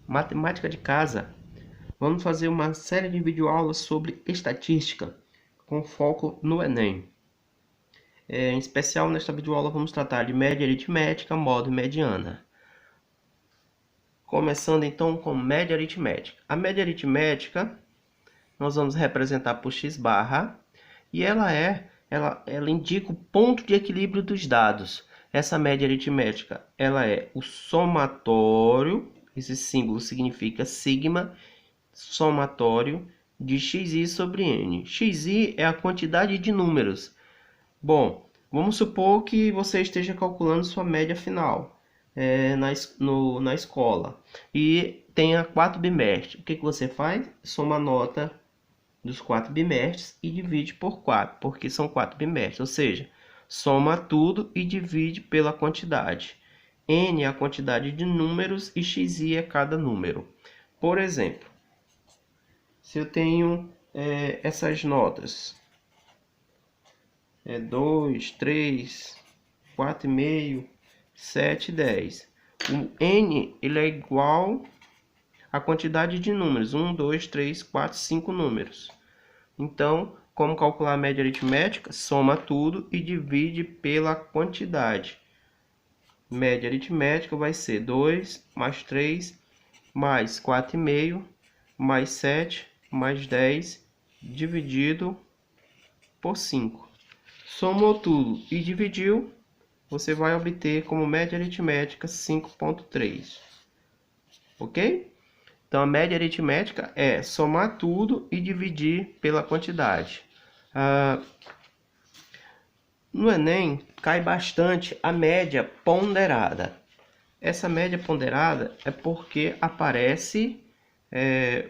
Matemática de casa. Vamos fazer uma série de videoaulas sobre estatística, com foco no Enem. Em especial, nesta videoaula vamos tratar de média aritmética, modo e mediana. Começando então com média aritmética. A média aritmética nós vamos representar por x barra, e ela indica o ponto de equilíbrio dos dados. Essa média aritmética, ela é o somatório, esse símbolo significa sigma, somatório de xi sobre n. Xi é a quantidade de números. Bom, vamos supor que você esteja calculando sua média final na escola e tenha 4 bimestres. O que você faz? Soma a nota dos 4 bimestres e divide por 4, porque são 4 bimestres, ou seja, soma tudo e divide pela quantidade. N é a quantidade de números e xi é cada número. Por exemplo, se eu tenho essas notas, 2, 3, 4,5, 7, 10. O N ele é igual à quantidade de números, 1, 2, 3, 4, 5 números. Então, como calcular a média aritmética? Soma tudo e divide pela quantidade. Média aritmética vai ser 2 mais 3 mais 4,5 mais 7 mais 10 dividido por 5. Somou tudo e dividiu, você vai obter como média aritmética 5,3. Ok? Então, a média aritmética é somar tudo e dividir pela quantidade. No Enem, cai bastante a média ponderada. Essa média ponderada é porque aparece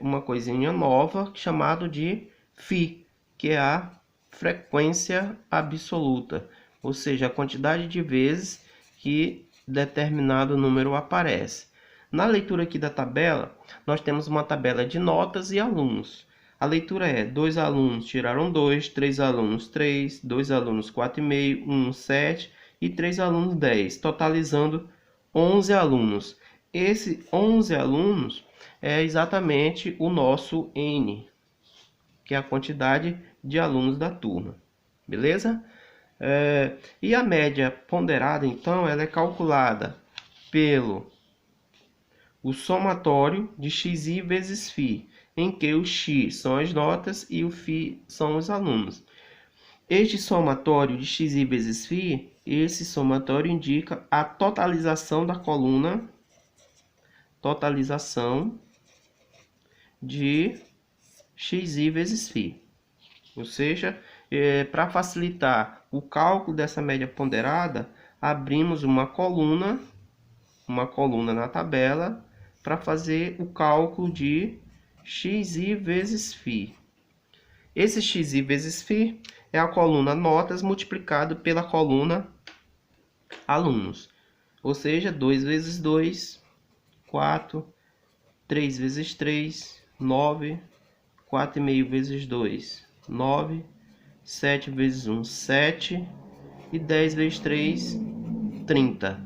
uma coisinha nova chamada de φ, que é a frequência absoluta, ou seja, a quantidade de vezes que determinado número aparece. Na leitura aqui da tabela, nós temos uma tabela de notas e alunos. A leitura é: 2 alunos tiraram 2, 3 alunos 3, 2 alunos 4,5, 1, 7 e 3 alunos 10, totalizando 11 alunos. Esse 11 alunos é exatamente o nosso N, que é a quantidade de alunos da turma. Beleza? E a média ponderada, então, ela é calculada pelo o somatório de xi vezes φ, em que o x são as notas e o φ são os alunos. Este somatório de xi vezes φ, esse somatório indica a totalização da coluna, totalização de xi vezes φ. Ou seja, para facilitar o cálculo dessa média ponderada, abrimos uma coluna na tabela para fazer o cálculo de xi vezes φ. Esse xi vezes φ é a coluna notas multiplicado pela coluna alunos. Ou seja, 2 vezes 2, 4, 3 vezes 3, 9, 4,5 vezes 2, 9, 7 vezes 1, 7 e 10 vezes 3, 30.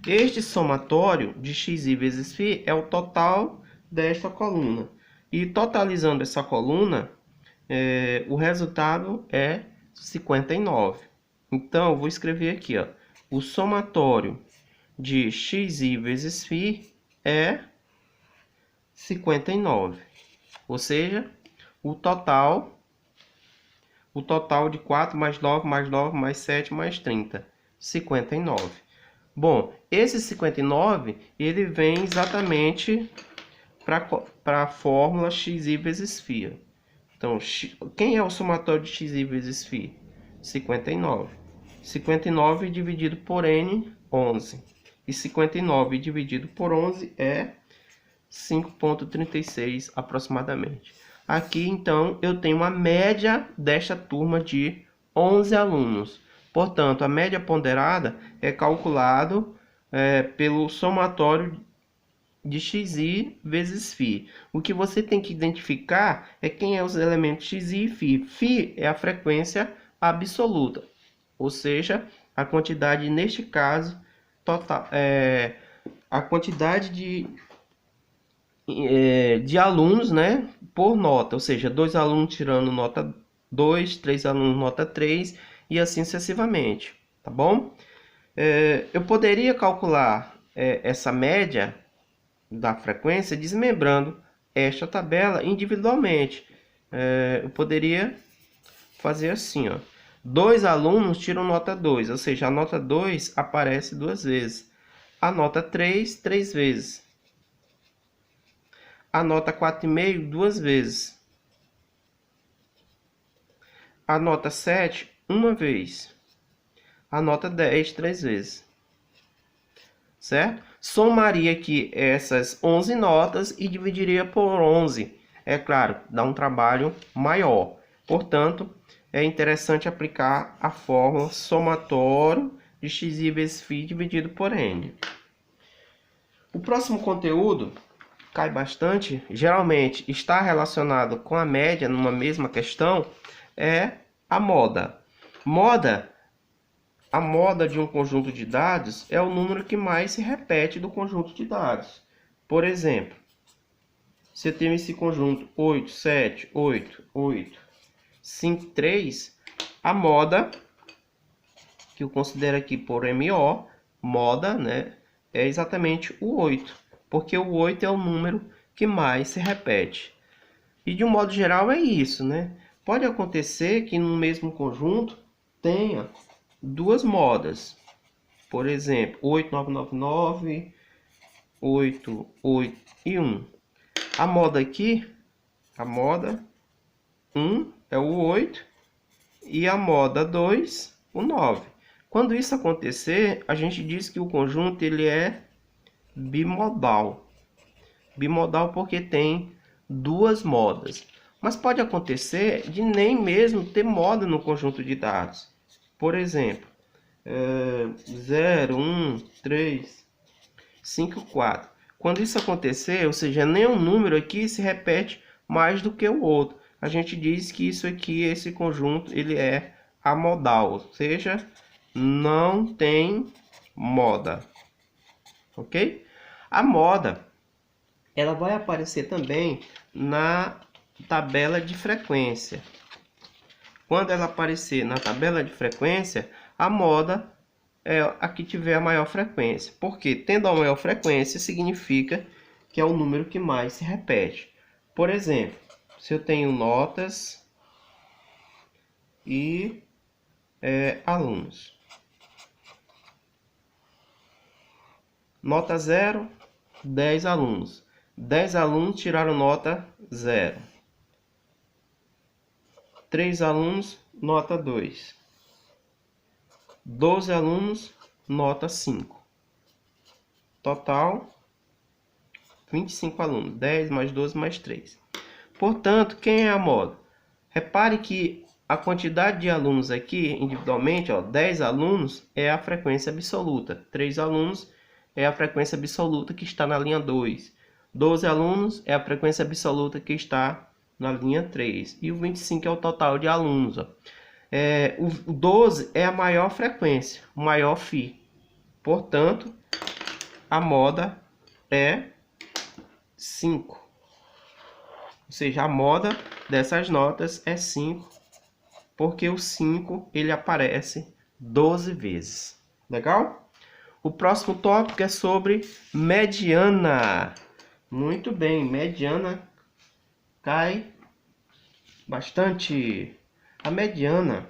Este somatório de xi vezes φ é o total desta coluna. E totalizando essa coluna, o resultado é 59. Então, eu vou escrever aqui, ó, o somatório de xi vezes φ é 59. Ou seja, o total de 4 mais 9 mais 9 mais 7 mais 30, 59. Bom, esse 59, ele vem exatamente para a fórmula xi vezes φ. Então, quem é o somatório de xi vezes φ? 59. 59 dividido por n, 11. E 59 dividido por 11 é 5,36 aproximadamente. Aqui, então, eu tenho uma média desta turma de 11 alunos. Portanto, a média ponderada é calculado pelo somatório de xi vezes φ. O que você tem que identificar é quem é os elementos xi e φ. Φ é a frequência absoluta, ou seja, a quantidade, neste caso, total, a quantidade de alunos, né, por nota, ou seja, 2 alunos tirando nota 2, 3 alunos nota 3 e assim sucessivamente, tá bom? Eu poderia calcular essa média da frequência desmembrando esta tabela individualmente. Eu poderia fazer assim, ó. 2 alunos tiram nota 2, ou seja, a nota 2 aparece 2 vezes. A nota 3, 3 vezes. A nota 4,5, 2 vezes. A nota 7, uma vez. A nota 10, 3 vezes. Certo? Somaria aqui essas 11 notas e dividiria por 11. É claro, dá um trabalho maior. Portanto, é interessante aplicar a fórmula somatório de x vezes φ dividido por n. O próximo conteúdo cai bastante, geralmente está relacionado com a média numa mesma questão, é a moda. A moda de um conjunto de dados é o número que mais se repete do conjunto de dados. Por exemplo, se eu tenho esse conjunto 8, 7, 8, 8, 5, 3, a moda, que eu considero aqui por MO, moda, né, é exatamente o 8, porque o 8 é o número que mais se repete. E de um modo geral é isso, né? Pode acontecer que no mesmo conjunto tenha duas modas. Por exemplo, 8999, 8, 8 e 1. A moda aqui, a moda 1 é o 8 e a moda 2, o 9. Quando isso acontecer, a gente diz que o conjunto ele é bimodal. Bimodal porque tem duas modas. Mas pode acontecer de nem mesmo ter moda no conjunto de dados. Por exemplo, 0, 1, 3, 5, 4. Quando isso acontecer, ou seja, nenhum número aqui se repete mais do que o outro. A gente diz que isso aqui, esse conjunto, ele é amodal, ou seja, não tem moda. Ok? A moda, ela vai aparecer também na tabela de frequência. Quando ela aparecer na tabela de frequência, a moda é a que tiver a maior frequência. Porque tendo a maior frequência significa que é o número que mais se repete. Por exemplo, se eu tenho notas e alunos. Nota 0, 10 alunos. 10 alunos tiraram nota 0. 3 alunos, nota 2. 12 alunos, nota 5. Total, 25 alunos. 10 mais 12 mais 3. Portanto, quem é a moda? Repare que a quantidade de alunos aqui, individualmente, 10 alunos é a frequência absoluta. 3 alunos é a frequência absoluta que está na linha 2. 12 alunos é a frequência absoluta que está na linha 3. E o 25 é o total de alunos. O 12 é a maior frequência, o maior φ. Portanto, a moda é 5. Ou seja, a moda dessas notas é 5, porque o 5 ele aparece 12 vezes. Legal? O próximo tópico é sobre mediana. Muito bem, mediana cai bastante. A mediana,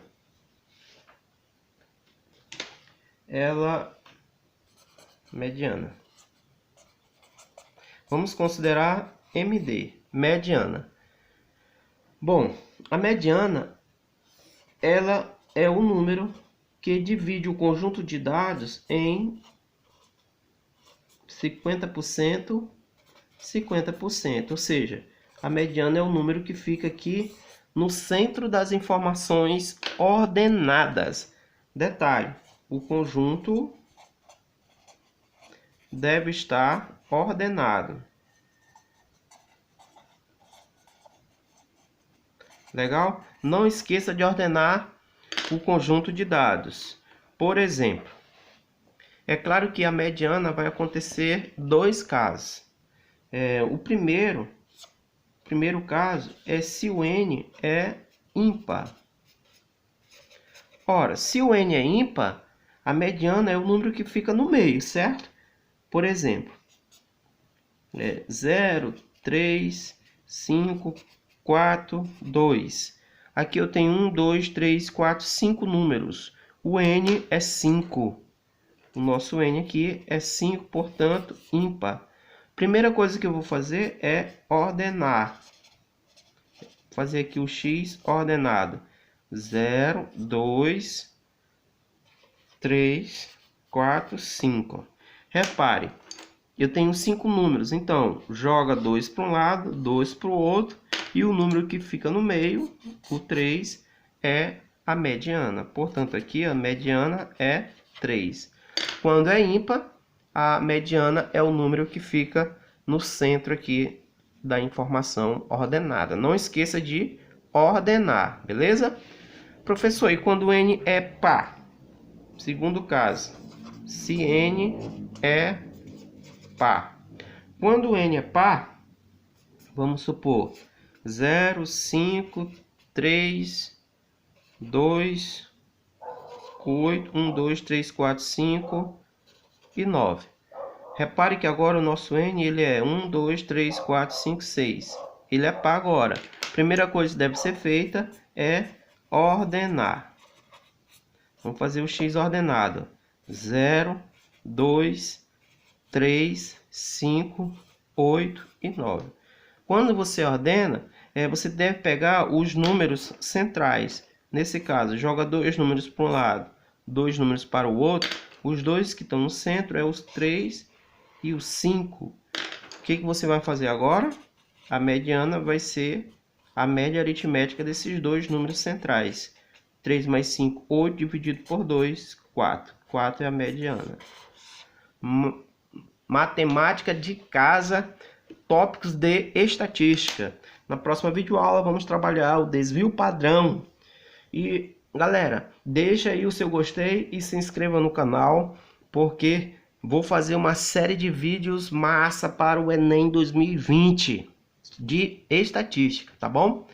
mediana. Vamos considerar MD, mediana. Bom, a mediana, ela é o número que divide o conjunto de dados em 50%, 50%. Ou seja, a mediana é o número que fica aqui no centro das informações ordenadas. Detalhe, o conjunto deve estar ordenado. Legal? Não esqueça de ordenar o conjunto de dados. Por exemplo, é claro que a mediana vai acontecer dois casos. O primeiro caso é se o n é ímpar. Ora, se o n é ímpar, a mediana é o número que fica no meio, certo? Por exemplo, 0, 3, 5, 4, 2. Aqui eu tenho 1, 2, 3, 4, 5 números. O n é 5. O nosso n aqui é 5, portanto, ímpar. Primeira coisa que eu vou fazer é ordenar. Vou fazer aqui o x ordenado. 0, 2, 3, 4, 5. Repare, eu tenho 5 números, então joga 2 para um lado, 2 para o outro, e o número que fica no meio, o 3, é a mediana. Portanto, aqui a mediana é 3. Quando é ímpar, a mediana é o número que fica no centro aqui da informação ordenada. Não esqueça de ordenar, beleza? Professor, e quando n é par? Segundo caso, se n é par. Quando n é par, vamos supor 0, 5, 3, 2, 8, 1, 2, 3, 4, 5 e 9. Repare que agora o nosso n ele é 1, 2, 3, 4, 5, 6. Ele é par agora. Primeira coisa que deve ser feita é ordenar. Vamos fazer o x ordenado. 0, 2, 3, 5, 8 e 9. Quando você ordena, você deve pegar os números centrais. Nesse caso, joga 2 números para um lado, 2 números para o outro. Os dois que estão no centro é os 3 e o 5. O que você vai fazer agora? A mediana vai ser a média aritmética desses dois números centrais. 3 mais 5, 8, dividido por 2, 4. 4 é a mediana. Matemática de casa, tópicos de estatística. Na próxima videoaula vamos trabalhar o desvio padrão. E galera, deixa aí o seu gostei e se inscreva no canal, porque vou fazer uma série de vídeos massa para o Enem 2020 de estatística, tá bom?